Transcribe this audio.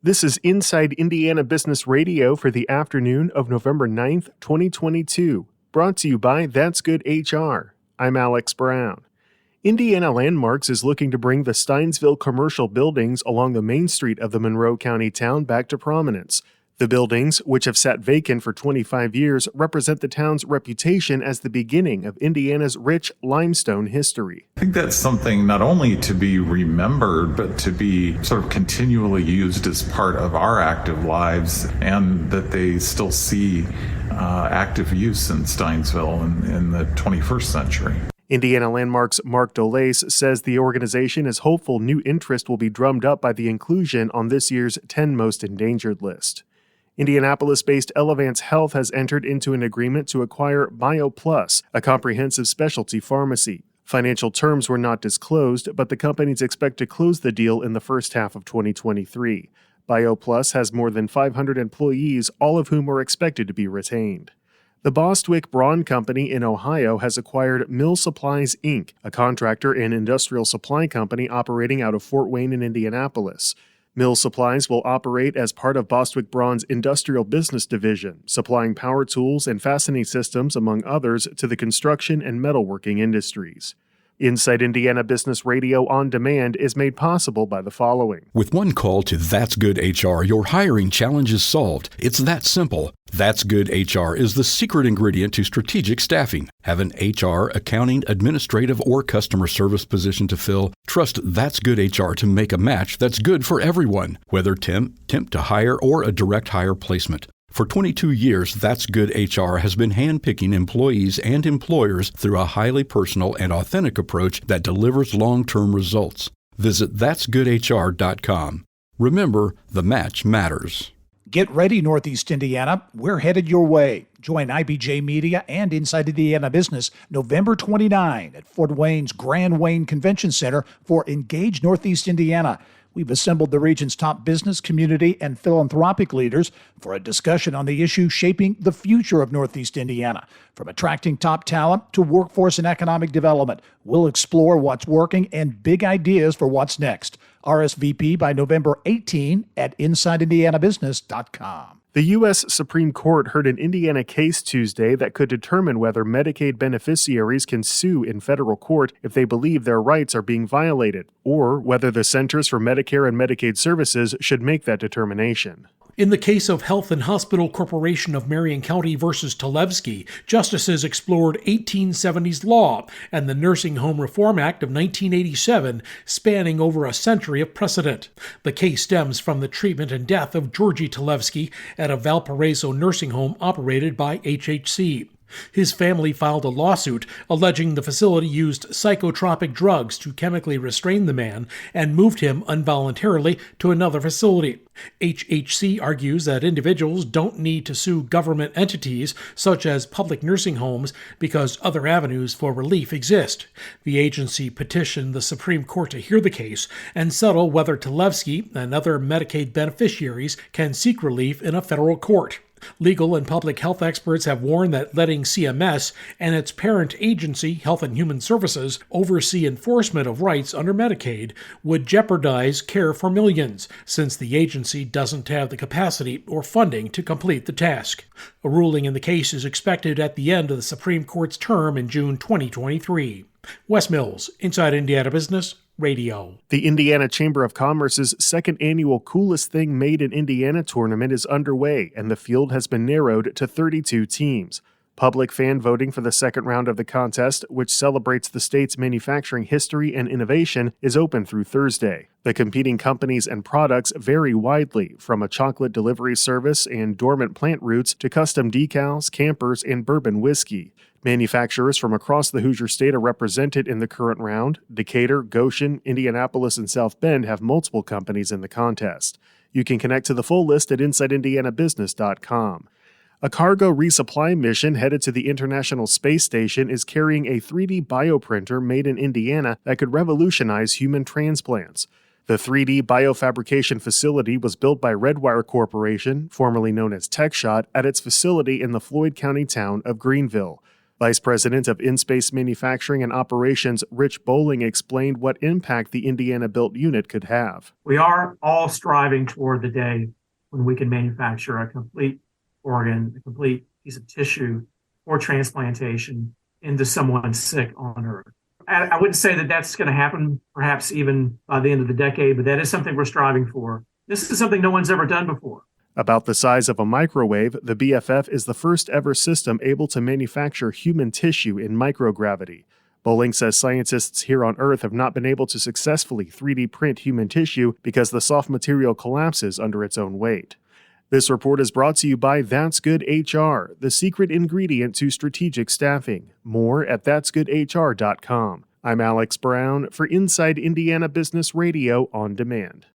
This is Inside Indiana Business Radio for the afternoon of November 9th, 2022, brought to you by That's Good HR. I'm Alex Brown. Indiana Landmarks is looking to bring the Steinsville commercial buildings along the main street of the Monroe County town back to prominence. The buildings, which have sat vacant for 25 years, represent the town's reputation as the beginning of Indiana's rich limestone history. I think that's something not only to be remembered, but to be sort of continually used as part of our active lives, and that they still see active use in Steinsville in the 21st century. Indiana Landmarks' Mark Dolace says the organization is hopeful new interest will be drummed up by the inclusion on this year's 10 Most Endangered list. Indianapolis-based Elevance Health has entered into an agreement to acquire BioPlus, a comprehensive specialty pharmacy. Financial terms were not disclosed, but the companies expect to close the deal in the first half of 2023. BioPlus has more than 500 employees, all of whom are expected to be retained. The Bostwick Braun Company in Ohio has acquired Mill Supplies, Inc., a contractor and industrial supply company operating out of Fort Wayne in Indianapolis. Mill Supplies will operate as part of Bostwick Braun's industrial business division, supplying power tools and fastening systems, among others, to the construction and metalworking industries. Inside Indiana Business Radio On Demand is made possible by the following. With one call to That's Good HR, your hiring challenge is solved. It's that simple. That's Good HR is the secret ingredient to strategic staffing. Have an HR, accounting, administrative, or customer service position to fill? Trust That's Good HR to make a match that's good for everyone, whether temp to hire, or a direct hire placement. For 22 years, That's Good HR has been handpicking employees and employers through a highly personal and authentic approach that delivers long-term results. Visit that'sgoodhr.com. Remember, the match matters. Get ready, Northeast Indiana. We're headed your way. Join IBJ Media and Inside Indiana Business November 29 at Fort Wayne's Grand Wayne Convention Center for Engage Northeast Indiana. We've assembled the region's top business, community, and philanthropic leaders for a discussion on the issue shaping the future of Northeast Indiana. From attracting top talent to workforce and economic development, we'll explore what's working and big ideas for what's next. RSVP by November 18 at InsideIndianaBusiness.com. The U.S. Supreme Court heard an Indiana case Tuesday that could determine whether Medicaid beneficiaries can sue in federal court if they believe their rights are being violated, or whether the Centers for Medicare and Medicaid Services should make that determination. In the case of Health and Hospital Corporation of Marion County versus Talevski, justices explored 1870s law and the Nursing Home Reform Act of 1987, spanning over a century of precedent. The case stems from the treatment and death of Georgie Talevski at a Valparaiso nursing home operated by HHC. His family filed a lawsuit alleging the facility used psychotropic drugs to chemically restrain the man and moved him involuntarily to another facility. HHC argues that individuals don't need to sue government entities such as public nursing homes because other avenues for relief exist. The agency petitioned the Supreme Court to hear the case and settle whether Talevski and other Medicaid beneficiaries can seek relief in a federal court. Legal and public health experts have warned that letting CMS and its parent agency, Health and Human Services, oversee enforcement of rights under Medicaid would jeopardize care for millions, since the agency doesn't have the capacity or funding to complete the task. A ruling in the case is expected at the end of the Supreme Court's term in June 2023. Wes Mills, Inside Indiana Business Radio. The Indiana Chamber of Commerce's second annual Coolest Thing Made in Indiana tournament is underway, and the field has been narrowed to 32 teams. Public fan voting for the second round of the contest, which celebrates the state's manufacturing history and innovation, is open through Thursday. The competing companies and products vary widely, from a chocolate delivery service and dormant plant roots to custom decals, campers, and bourbon whiskey. Manufacturers from across the Hoosier State are represented in the current round. Decatur, Goshen, Indianapolis, and South Bend have multiple companies in the contest. You can connect to the full list at InsideIndianaBusiness.com. A cargo resupply mission headed to the International Space Station is carrying a 3D bioprinter made in Indiana that could revolutionize human transplants. The 3D biofabrication facility was built by Redwire Corporation, formerly known as TechShot, at its facility in the Floyd County town of Greenville. Vice President of In-Space Manufacturing and Operations Rich Bowling explained what impact the Indiana-built unit could have. We are all striving toward the day when we can manufacture a complete organ, a complete piece of tissue for transplantation into someone sick on Earth. I wouldn't say that that's going to happen perhaps even by the end of the decade, but that is something we're striving for. This is something no one's ever done before. About the size of a microwave, the BFF is the first ever system able to manufacture human tissue in microgravity. Bowling says scientists here on Earth have not been able to successfully 3D print human tissue because the soft material collapses under its own weight. This report is brought to you by That's Good HR, the secret ingredient to strategic staffing. More at that'sgoodhr.com. I'm Alex Brown for Inside Indiana Business Radio on Demand.